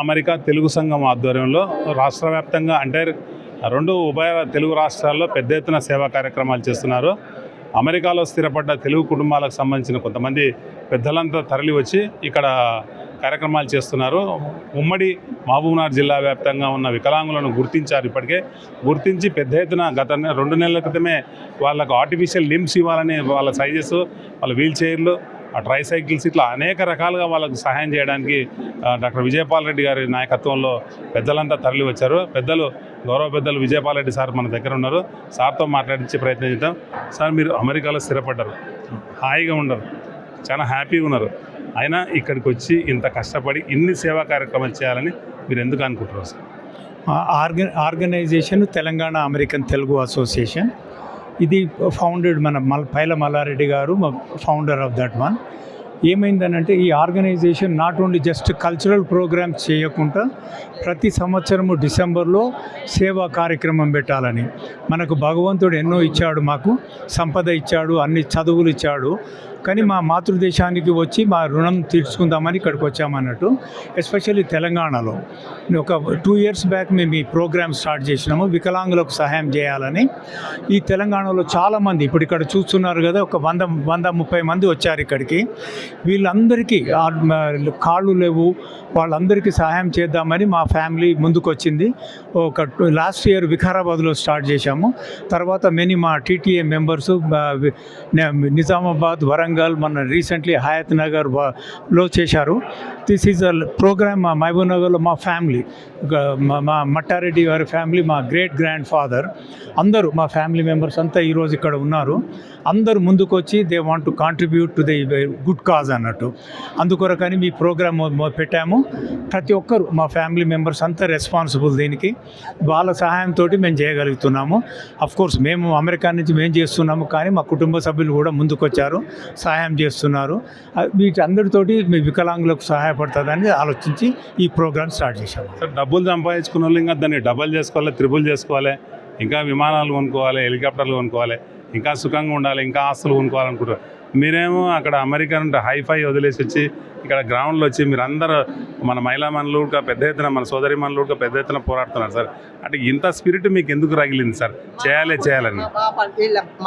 America Telugu సంఘం ఆధ్వర్యంలో రాష్ట్ర వ్యాప్తంగా అంటే 2 ఉభయ తెలుగు రాష్ట్రాల్లో పెద్ద ఎత్తున సేవా కార్యక్రమాలు చేస్తున్నారు. అమెరికాలో స్థిరపడ్డ తెలుగు కుటుంబాలకు సంబంధించిన కొంతమంది పెద్దలంతా తరలి వచ్చి ఇక్కడ కార్యక్రమాలు చేస్తున్నారు. ఉమ్మడి మహబూబ్నగర్ జిల్లా వ్యాప్తంగా ఉన్న వికలాంగులను గుర్తించారు. ఇప్పటికే గుర్తించి పెద్ద ఎత్తున గత 2 నెలల క్రితమే వాళ్ళకు ఆర్టిఫిషియల్ లిమ్స్ ఇవ్వాలని వాళ్ళ సైజెస్, వాళ్ళ వీల్ చైర్లు, ట్రైసైకిల్స్ ఇట్లా అనేక రకాలుగా వాళ్ళకు సహాయం చేయడానికి డాక్టర్ విజయపాల్ రెడ్డి గారి నాయకత్వంలో పెద్దలంతా తరలి వచ్చారు. గౌరవ పెద్దలు విజయపాల్ రెడ్డి సార్ మన దగ్గర ఉన్నారు. సార్తో మాట్లాడించే ప్రయత్నం చేద్దాం. సార్, మీరు అమెరికాలో స్థిరపడ్డారు, హాయిగా ఉండరు, చాలా హ్యాపీగా ఉన్నారు. అయినా ఇక్కడికి వచ్చి ఇంత కష్టపడి ఇన్ని సేవా కార్యక్రమాలు చేయాలని మీరు ఎందుకు అనుకుంటున్నారు sir? Organization Telangana American Telugu association. ఇది ఫౌండెడ్ మన Paila Mallareddy garu founder of that one. ఏమైందనంటే ఈ organization not only just cultural programs చేయకుండా ప్రతి సంవత్సరము డిసెంబర్లో సేవా కార్యక్రమం పెట్టాలని. మనకు భగవంతుడు ఎన్నో ఇచ్చాడు, మాకు సంపద ఇచ్చాడు, అన్ని చదువులు ఇచ్చాడు. కానీ మా మాతృదేశానికి వచ్చి మా రుణం తీర్చుకుందామని ఇక్కడికి వచ్చామన్నట్టు. ఎస్పెషల్లీ తెలంగాణలో ఒక 2 years బ్యాక్ మేము ఈ ప్రోగ్రామ్ స్టార్ట్ చేసినాము, వికలాంగులకు సహాయం చేయాలని. ఈ తెలంగాణలో చాలామంది ఇప్పుడు ఇక్కడ చూస్తున్నారు కదా, ఒక 130 మంది వచ్చారు ఇక్కడికి. వీళ్ళందరికీ కాళ్ళు లేవు, వాళ్ళందరికీ సహాయం చేద్దామని మా ఫ్యామిలీ ముందుకు వచ్చింది. ఒక లాస్ట్ ఇయర్ వికారాబాద్లో స్టార్ట్ చేశాము. తర్వాత మా టీటీఏ మెంబర్సు నిజామాబాద్, వరంగల్, మన రీసెంట్లీ హయత్ నగర్లో చేశారు. దిస్ ఈజ్ అ ప్రోగ్రామ్ మా మహబూబ్ నగర్లో మా ఫ్యామిలీ, మా మట్టారెడ్డి గారి ఫ్యామిలీ, మా గ్రేట్ గ్రాండ్ ఫాదర్, అందరూ మా ఫ్యామిలీ మెంబర్స్ అంతా ఈరోజు ఇక్కడ ఉన్నారు. అందరూ ముందుకు వచ్చి they want to contribute to the good cause అన్నట్టు. అందుకొరకని మీ ప్రోగ్రామ్ పెట్టాము. ప్రతి ఒక్కరు మా ఫ్యామిలీ మెంబర్స్ అంతా రెస్పాన్సిబుల్ దీనికి. వాళ్ళ సహాయంతో మేము చేయగలుగుతున్నాము. అఫ్కోర్స్ మేము అమెరికా నుంచి మేము చేస్తున్నాము, కానీ మా కుటుంబ సభ్యులు కూడా ముందుకు వచ్చారు, సహాయం చేస్తున్నారు. వీటి అందరితోటి మీ వికలాంగులకు సహాయపడుతుందని ఆలోచించి ఈ ప్రోగ్రామ్ స్టార్ట్ చేశాము. సార్, డబ్బులు సంపాదించుకున్న వాళ్ళు ఇంకా దాన్ని డబల్ చేసుకోవాలి, త్రిబుల్ చేసుకోవాలి, ఇంకా విమానాలు కొనుక్కోవాలి, హెలికాప్టర్లు కొనుక్కోవాలి, ఇంకా సుఖంగా ఉండాలి, ఇంకా ఆస్తులు కొనుక్కోవాలనుకుంటారు. మీరేమో అక్కడ అమెరికా నుండి హైఫై వదిలేసి వచ్చి ఇక్కడ గ్రౌండ్లో వచ్చి మీరందరూ మన మహిళా మనులు కూడా పెద్ద ఎత్తున, మన సోదరి మనులు కూడా పెద్ద ఎత్తున పోరాడుతున్నారు సార్. అంటే ఇంత స్పిరిట్ మీకు ఎందుకు రగిలింది సార్ చేయాలని?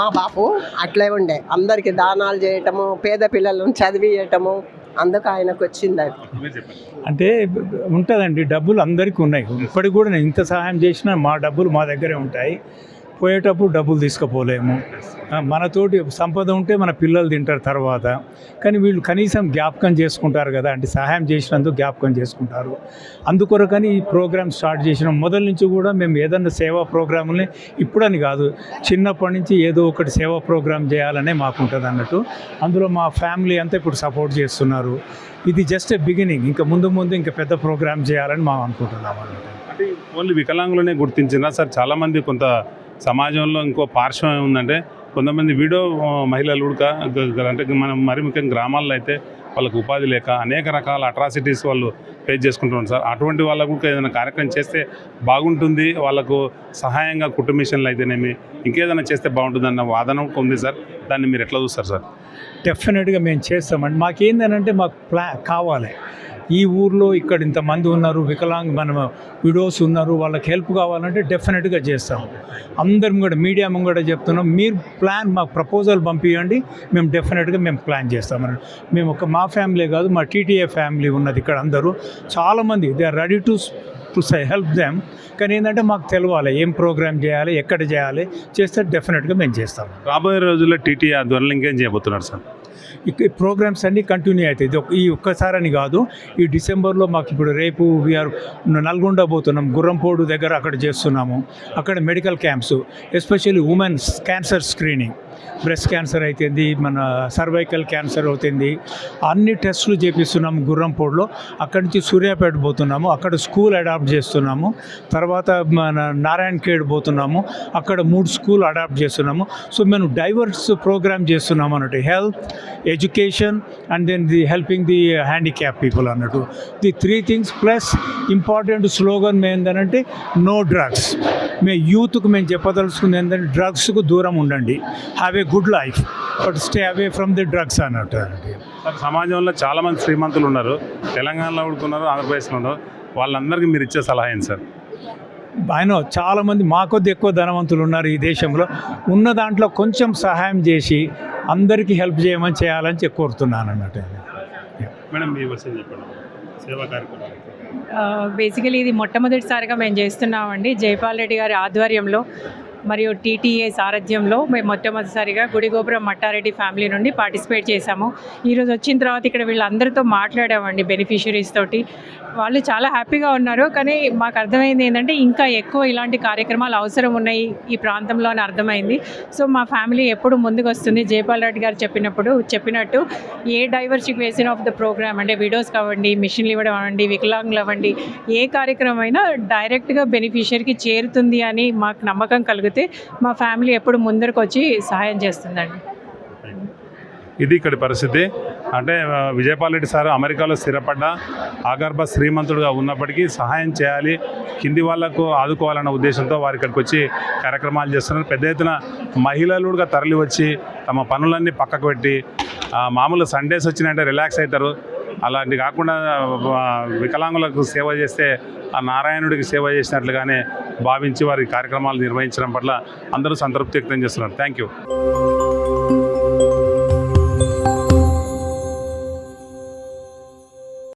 మా బాపు అట్లే ఉండే, అందరికి దానాలు చేయటము, పేద పిల్లలను చదివియటము, అందుకు ఆయనకు వచ్చింది. అది అంటే ఉంటుందండి, డబ్బులు అందరికీ ఉన్నాయి. ఇప్పటికి కూడా నేను ఇంత సహాయం చేసినా మా డబ్బులు మా దగ్గరే ఉంటాయి. పోయేటప్పుడు డబ్బులు తీసుకుపోలేము. మనతోటి సంపద ఉంటే మన పిల్లలు తింటారు తర్వాత. కానీ వీళ్ళు కనీసం జ్ఞాపకం చేసుకుంటారు కదా, అంటే సహాయం చేసినందుకు జ్ఞాపకం చేసుకుంటారు. అందుకొరకని ఈ ప్రోగ్రామ్ స్టార్ట్ చేసినాం. మొదల నుంచి కూడా మేము ఏదన్నా సేవా ప్రోగ్రాముల్ని, ఇప్పుడని కాదు, చిన్నప్పటి నుంచి ఏదో ఒకటి సేవా ప్రోగ్రామ్ చేయాలనే మాకుంటుంది అన్నట్టు. అందులో మా ఫ్యామిలీ అంతా ఇప్పుడు సపోర్ట్ చేస్తున్నారు. ఇది జస్ట్ బిగినింగ్. ఇంకా ముందు ఇంకా పెద్ద ప్రోగ్రామ్ చేయాలని మేము అనుకుంటున్నాం అన్నట్టు. అంటే ఓన్లీ వికలాంగులనే గుర్తించినా సార్, చాలామంది కొంత సమాజంలో ఇంకో పార్శ్వం ఏముందంటే కొంతమంది వీడియో మహిళలు కూడా అంటే మనం మరి ముఖ్యంగా గ్రామాల్లో అయితే వాళ్ళకు ఉపాధి లేక అనేక రకాల అట్రాసిటీస్ వాళ్ళు ఫేస్ చేసుకుంటున్నారు సార్. అటువంటి వాళ్ళకు కూడా ఏదైనా కార్యక్రమం చేస్తే బాగుంటుంది, వాళ్ళకు సహాయంగా కుటుంబ మిషన్లు అయితేనేమి ఇంకేదైనా చేస్తే బాగుంటుందన్న వాదన ఉంది సార్. దాన్ని మీరు ఎట్లా చూస్తారు సార్? డెఫినెట్గా మేము చేస్తామండి. మాకేందనంటే మాకు కావాలి. ఈ ఊర్లో ఇక్కడ ఇంతమంది ఉన్నారు, మన విడోస్ ఉన్నారు, వాళ్ళకి హెల్ప్ కావాలంటే డెఫినెట్గా చేస్తాం. అందరం కూడా మీడియా ముంగట చెప్తున్నాం, మీరు మాకు ప్రపోజల్ పంపించండి, మేము డెఫినెట్గా ప్లాన్ చేస్తామని. మేము మా ఫ్యామిలీ కాదు, మా టీటీఏ ఫ్యామిలీ ఉన్నది ఇక్కడ, అందరూ చాలామంది they are ready to help them. కానీ ఏంటంటే మాకు తెలవాలి ఏం ప్రోగ్రామ్ చేయాలి, ఎక్కడ చేయాలి, చేస్తే డెఫినెట్గా మేము చేస్తాం. రాబోయే రోజుల్లో టీటీఏ ఆధ్వర్యంలో ఇంకేం చేయబోతున్నారు సార్? ఈ ప్రోగ్రామ్స్ అన్నీ కంటిన్యూ అవుతాయి. ఈ ఒక్కసారని కాదు, ఈ డిసెంబర్లో మాకు ఇప్పుడు రేపు వీఆర్ నల్గొండ పోతున్నాం, గుర్రంపోడు దగ్గర అక్కడ చేస్తున్నాము. అక్కడ medical camps, especially women's cancer screening, breast cancer అవుతుంది, మన సర్వైకల్ క్యాన్సర్ అవుతుంది, అన్ని టెస్టులు చేపిస్తున్నాము గుర్రంపోడులో. అక్కడి నుంచి సూర్యాపేట పోతున్నాము, అక్కడ స్కూల్ అడాప్ట్ చేస్తున్నాము. తర్వాత మన నారాయణఖేడ్ పోతున్నాము, అక్కడ 3 స్కూల్ అడాప్ట్ చేస్తున్నాము. సో మేము డైవర్స్ ప్రోగ్రామ్ చేస్తున్నాము అన్నట్టు, health, education and then the helping the handicap people అన్నట్టు. The 3 things plus important slogan ఏంటంటే నో డ్రగ్స్. మేము యూత్కు మేము చెప్పదలుచుకుంది ఏంటంటే డ్రగ్స్కు దూరం ఉండండి, have a good life but stay away from the drugs అన్నట్టు. సమాజంలో చాలామంది శ్రీమంతులు ఉన్నారు, తెలంగాణలో ఉన్నారు, ఆంధ్రప్రదేశ్లో ఉన్నారు. వాళ్ళందరికీ మీరు ఇచ్చే సలహా ఏంటి సార్? ఆయన చాలామంది మా కొద్ది ఎక్కువ ధనవంతులు ఉన్నారు ఈ దేశంలో. ఉన్న దాంట్లో కొంచెం సహాయం చేసి అందరికీ హెల్ప్ చేయాలని కోరుతున్నాను అన్నట్టు. మేడం మీ విషయం చెప్పండి, సేవా కార్యక్రమాలు. బేసికలీ ఇది మొట్టమొదటిసారిగా మేము చేస్తున్నామండి జైపాల్ రెడ్డి గారి ఆధ్వర్యంలో మరియు టీటీఏ సారథ్యంలో. మేము మొట్టమొదటిసారిగా గుడిగోపురం మట్టారెడ్డి ఫ్యామిలీ నుండి పార్టిసిపేట్ చేశాము. ఈరోజు వచ్చిన తర్వాత ఇక్కడ వీళ్ళందరితో మాట్లాడామండి, బెనిఫిషరీస్ తోటి. వాళ్ళు చాలా హ్యాపీగా ఉన్నారు. కానీ మాకు అర్థమైంది ఏంటంటే ఇంకా ఎక్కువ ఇలాంటి కార్యక్రమాలు అవసరం ఉన్నాయి ఈ ప్రాంతంలో అని అర్థమైంది. సో మా ఫ్యామిలీ ఎప్పుడు ముందుకు వస్తుంది. జైపాల్ రెడ్డి గారు చెప్పినట్టు ఏ డైవర్సిఫికేషన్ ఆఫ్ ద ప్రోగ్రామ్ అంటే విడోస్ కావండి, మిషన్లు ఇవ్వడం అవ్వండి, వికలాంగులు అవ్వండి, ఏ కార్యక్రమం అయినా డైరెక్ట్గా బెనిఫిషరీకి చేరుతుంది అని మాకు నమ్మకం కలిగితే మా ఫ్యామిలీ ఎప్పుడు ముందరకు వచ్చి సహాయం చేస్తుందండి. ఇది ఇక్కడి పరిస్థితి. అంటే విజయపాల్ రెడ్డి సార్ అమెరికాలో స్థిరపడ్డ ఆగర్భ శ్రీమంతుడుగా ఉన్నప్పటికీ సహాయం చేయాలి, కింది వాళ్లకు ఆదుకోవాలన్న ఉద్దేశంతో వారు ఇక్కడికి వచ్చి కార్యక్రమాలు చేస్తున్నారు. పెద్ద ఎత్తున మహిళలు కూడా తరలి వచ్చి తమ పనులన్నీ పక్కకు పెట్టి మామూలు సండేస్ వచ్చినాయంటే రిలాక్స్ అవుతారు. అలాంటి కాకుండా వికలాంగులకు సేవ చేస్తే ఆ నారాయణుడికి సేవ చేసినట్లుగానే భావించి వారి కార్యక్రమాలు నిర్వహించడం పట్ల అందరూ సంతృప్తి వ్యక్తం చేస్తున్నారు. Thank you.